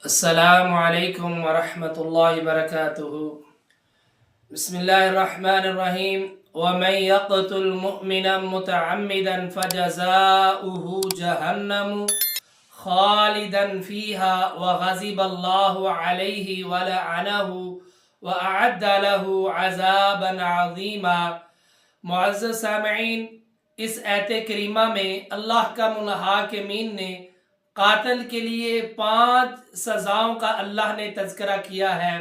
السلام علیکم ورحمۃ اللہ وبرکاتہ۔ بسم اللہ الرحمن الرحیم۔ ومن يقتل مؤمنا متعمدا فجزاؤه جہنم خالدا فيها وغضب الله عليه ولعنه وأعد له عذابا عظیما۔ معزز سامعین، اس آیت کریمہ میں اللہ کا حاکمین نے قاتل کے لیے 5 سزاؤں کا اللہ نے تذکرہ کیا ہے۔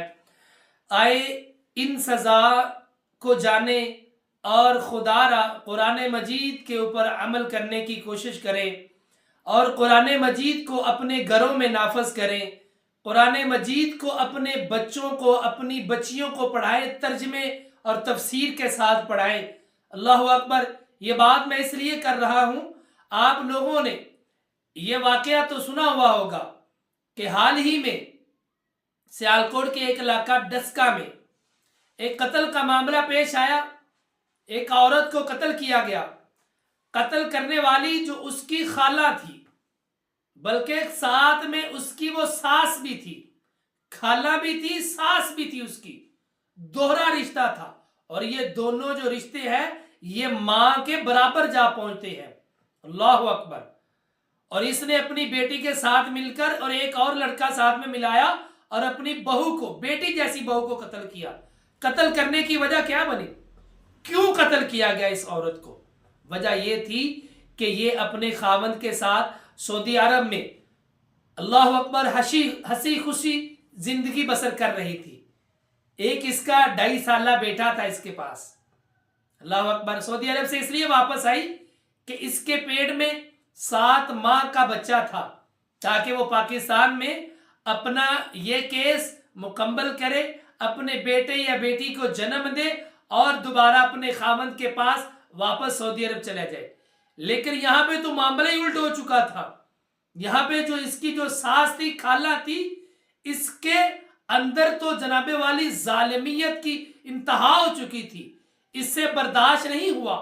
آئے ان سزا کو جانے اور خدا را قرآن مجید کے اوپر عمل کرنے کی کوشش کریں اور قرآن مجید کو اپنے گھروں میں نافذ کریں، قرآن مجید کو اپنے بچوں کو، اپنی بچیوں کو پڑھائیں، ترجمے اور تفسیر کے ساتھ پڑھائیں۔ اللہ اکبر۔ یہ بات میں اس لیے کر رہا ہوں، آپ لوگوں نے یہ واقعہ تو سنا ہوا ہوگا کہ حال ہی میں سیالکوٹ کے ایک علاقہ ڈسکا میں ایک قتل کا معاملہ پیش آیا۔ ایک عورت کو قتل کیا گیا۔ قتل کرنے والی جو اس کی خالہ تھی، بلکہ ساتھ میں اس کی وہ ساس بھی تھی، خالہ بھی تھی، ساس بھی تھی، اس کی دوہرا رشتہ تھا۔ اور یہ دونوں جو رشتے ہیں یہ ماں کے برابر جا پہنچتے ہیں۔ اللہ اکبر۔ اور اس نے اپنی بیٹی کے ساتھ مل کر اور ایک اور لڑکا ساتھ میں ملایا اور اپنی بہو کو، بیٹی جیسی بہو کو قتل کیا۔ قتل کرنے کی وجہ کیا بنی؟ کیوں قتل کیا گیا اس عورت کو؟ وجہ یہ تھی کہ یہ اپنے خاوند کے ساتھ سعودی عرب میں اللہ اکبر ہنسی خوشی زندگی بسر کر رہی تھی۔ ایک اس کا 2.5 سالہ بیٹا تھا اس کے پاس۔ اللہ اکبر۔ سعودی عرب سے اس لیے واپس آئی کہ اس کے پیٹ میں 7 ماہ کا بچہ تھا، تاکہ وہ پاکستان میں اپنا یہ کیس مکمل کرے، اپنے بیٹے یا بیٹی کو جنم دے اور دوبارہ اپنے خاوند کے پاس واپس سعودی عرب چلا جائے۔ لیکن یہاں پہ تو معاملہ ہی الٹ ہو چکا تھا۔ یہاں پہ جو اس کی جو ساس تھی، خالہ تھی، اس کے اندر تو جناب والی ظالمیت کی انتہا ہو چکی تھی۔ اس سے برداشت نہیں ہوا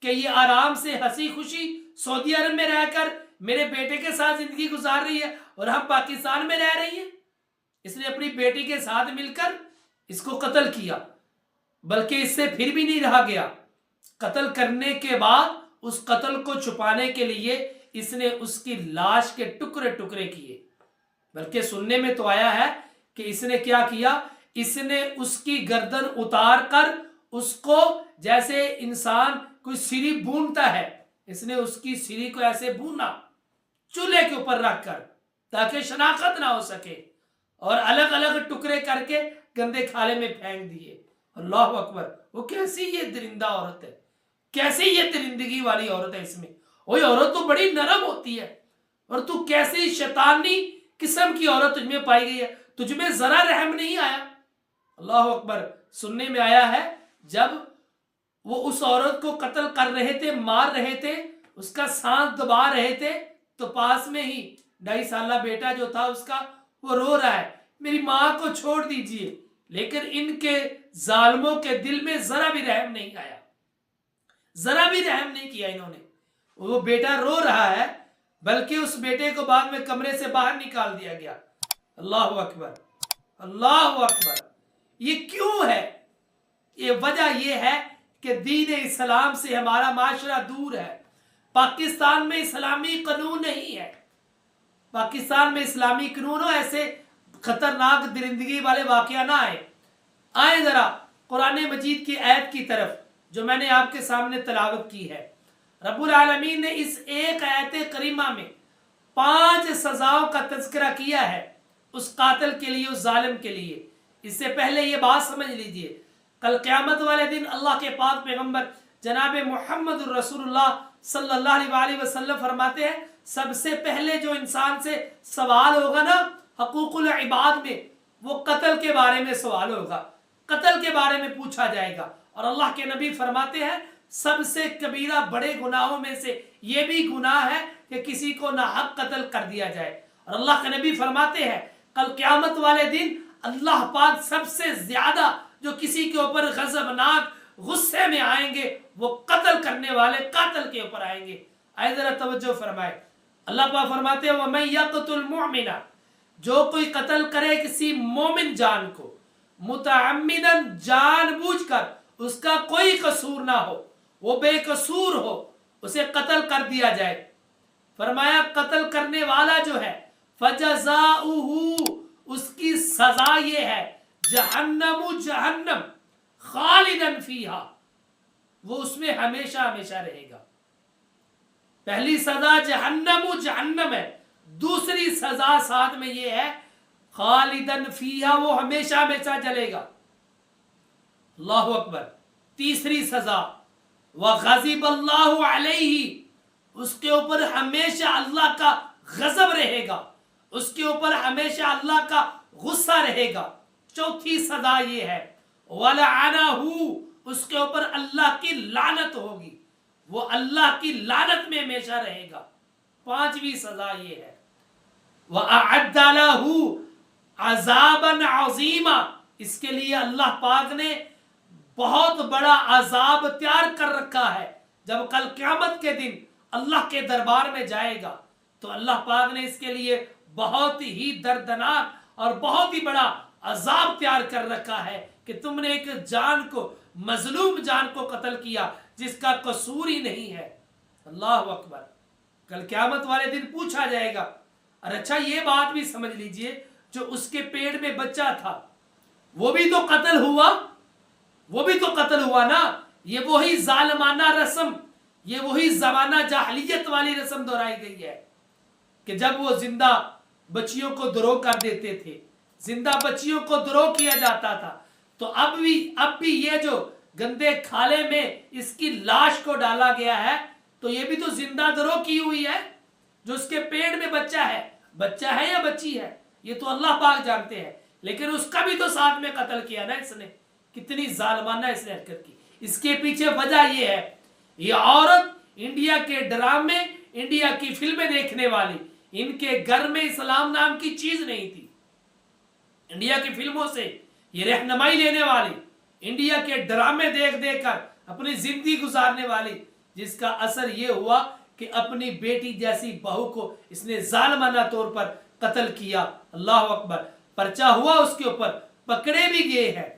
کہ یہ آرام سے ہنسی خوشی سعودی عرب میں رہ کر میرے بیٹے کے ساتھ زندگی گزار رہی ہے اور ہم پاکستان میں رہ رہی ہیں۔ اس نے اپنی بیٹی کے ساتھ مل کر اس کو قتل کیا، بلکہ اس سے پھر بھی نہیں رہا گیا۔ قتل کرنے کے بعد اس قتل کو چھپانے کے لیے اس نے اس کی لاش کے ٹکڑے ٹکڑے کیے۔ بلکہ سننے میں تو آیا ہے کہ اس نے کیا کیا، اس نے اس کی گردن اتار کر اس کو جیسے انسان کوئی سری بھونتا ہے، اس نے اس کی سری کو ایسے بھونا چولہے کے اوپر رکھ کر تاکہ شناخت نہ ہو سکے، اور الگ الگ ٹکڑے کر کے گندے کھالے میں پھینک دیے۔ اللہ اکبر۔ وہ کیسی یہ درندہ عورت ہے، کیسی یہ درندگی والی عورت ہے اس میں۔ وہی عورت تو بڑی نرم ہوتی ہے، اور تو کیسی شیطانی قسم کی عورت تجھ میں پائی گئی ہے، تجھ میں ذرا رحم نہیں آیا۔ اللہ اکبر۔ سننے میں آیا ہے جب وہ اس عورت کو قتل کر رہے تھے، مار رہے تھے، اس کا سانس دبا رہے تھے، تو پاس میں ہی 2.5 سالہ بیٹا جو تھا اس کا، وہ رو رہا ہے، میری ماں کو چھوڑ دیجئے۔ لیکن ان کے ظالموں کے دل میں ذرا بھی رحم نہیں آیا، ذرا بھی رحم نہیں کیا انہوں نے۔ وہ بیٹا رو رہا ہے، بلکہ اس بیٹے کو بعد میں کمرے سے باہر نکال دیا گیا۔ اللہ اکبر، اللہ اکبر۔ یہ کیوں ہے؟ یہ وجہ یہ ہے کہ دین اسلام سے ہمارا معاشرہ دور ہے۔ پاکستان میں اسلامی قانون نہیں ہے۔ پاکستان میں اسلامی قانون ہو، ایسے خطرناک درندگی والے واقعہ نہ آئے ذرا قرآن مجید کی آیت کی طرف جو میں نے آپ کے سامنے تلاوت کی ہے۔ رب العالمین نے اس ایک آیت کریمہ میں 5 سزاؤں کا تذکرہ کیا ہے اس قاتل کے لیے، اس ظالم کے لیے۔ اس سے پہلے یہ بات سمجھ لیجئے، کل قیامت والے دن اللہ کے پاک پیغمبر جناب محمد الرسول اللہ صلی اللہ علیہ وسلم فرماتے ہیں، سب سے پہلے جو انسان سے سوال ہوگا نا حقوق العباد میں، وہ قتل کے بارے میں سوال ہوگا، قتل کے بارے میں پوچھا جائے گا۔ اور اللہ کے نبی فرماتے ہیں سب سے کبیرہ بڑے گناہوں میں سے یہ بھی گناہ ہے کہ کسی کو ناحق قتل کر دیا جائے۔ اور اللہ کے نبی فرماتے ہیں کل قیامت والے دن اللہ پاک سب سے زیادہ جو کسی کے اوپر غضبناک غصے میں آئیں گے وہ قتل کرنے والے قاتل کے اوپر آئیں گے۔ آئے ذرا توجہ فرمائے۔ اللہ پاک فرماتے ہیں وَمَن يَقْتُلْ مُؤْمِنًا، جو کوئی قتل کرے کسی مومن جان کو متعمدن جان بوجھ کر، اس کا کوئی قصور نہ ہو، وہ بے قصور ہو، اسے قتل کر دیا جائے. فرمایا قتل کرنے والا جو ہے فجزاؤہ، اس کی سزا یہ ہے جہنم، جہنم خالدن فیہا، وہ اس میں ہمیشہ ہمیشہ رہے گا. پہلی سزا جہنم، جہنم ہے. دوسری سزا ساتھ میں یہ ہے خالدن فیہا، وہ ہمیشہ ہمیشہ جلے گا. اللہ اکبر. تیسری سزا وغضب اللہ علیہ، اس کے اوپر ہمیشہ اللہ کا غضب رہے گا، اس کے اوپر ہمیشہ اللہ کا غصہ رہے گا. چوتھی سزا یہ ہے وَلَعَنَهُ، اس کے اوپر اللہ کی لعنت ہوگی، وہ اللہ کی لعنت میں ہمیشہ رہے گا. پانچویں سزا یہ ہے وَأَعَدَّ لَهُ عَذَابًا عَظِيمًا، اس کے لیے اللہ پاک نے بہت بڑا عذاب تیار کر رکھا ہے. جب کل قیامت کے دن اللہ کے دربار میں جائے گا تو اللہ پاک نے اس کے لیے بہت ہی دردناک اور بہت ہی بڑا عذاب تیار کر رکھا ہے کہ تم نے ایک جان کو، مظلوم جان کو قتل کیا جس کا قصور ہی نہیں ہے. اللہ اکبر. کل قیامت والے دن پوچھا جائے گا. اور اچھا یہ بات بھی سمجھ لیجئے، جو اس کے پیٹ میں بچہ تھا وہ بھی تو قتل ہوا، وہ بھی تو قتل ہوا نا. یہ وہی ظالمانہ رسم، یہ وہی زمانہ جاہلیت والی رسم دہرائی گئی ہے کہ جب وہ زندہ بچیوں کو دروغ کر دیتے تھے، زندہ بچیوں کو دروغ کیا جاتا تھا، تو اب بھی یہ جو گندے کھالے میں اس کی لاش کو ڈالا گیا ہے تو یہ بھی تو زندہ دروغ کی ہوئی ہے. جو اس کے پیٹ میں بچہ ہے یا بچی ہے یہ تو اللہ پاک جانتے ہیں، لیکن اس کا بھی تو ساتھ میں قتل کیا نا اس نے. کتنی ظالمانہ اس نے حرکت کی. اس کے پیچھے وجہ یہ ہے، یہ عورت انڈیا کے ڈرامے، انڈیا کی فلمیں دیکھنے والی، ان کے گھر میں اسلام نام کی چیز نہیں تھی. انڈیا کی فلموں سے یہ رہنمائی لینے والی، انڈیا کے ڈرامے دیکھ دیکھ کر اپنی زندگی گزارنے والی، جس کا اثر یہ ہوا کہ اپنی بیٹی جیسی بہو کو اس نے ظالمانہ طور پر قتل کیا. اللہ اکبر. پرچہ ہوا اس کے اوپر، پکڑے بھی گئے ہیں،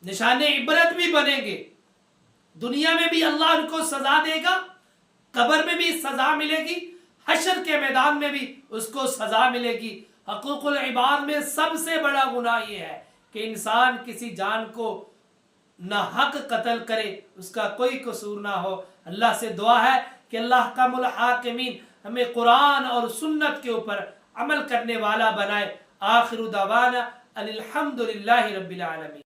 نشان عبرت بھی بنیں گے. دنیا میں بھی اللہ ان کو سزا دے گا، قبر میں بھی سزا ملے گی، حشر کے میدان میں بھی اس کو سزا ملے گی. حقوق العباد میں سب سے بڑا گناہ یہ ہے کہ انسان کسی جان کو ناحق قتل کرے، اس کا کوئی قصور نہ ہو. اللہ سے دعا ہے کہ اللہ کم الحاکمین ہمیں قرآن اور سنت کے اوپر عمل کرنے والا بنائے. آخر دعوانا الحمدللہ رب العالمین.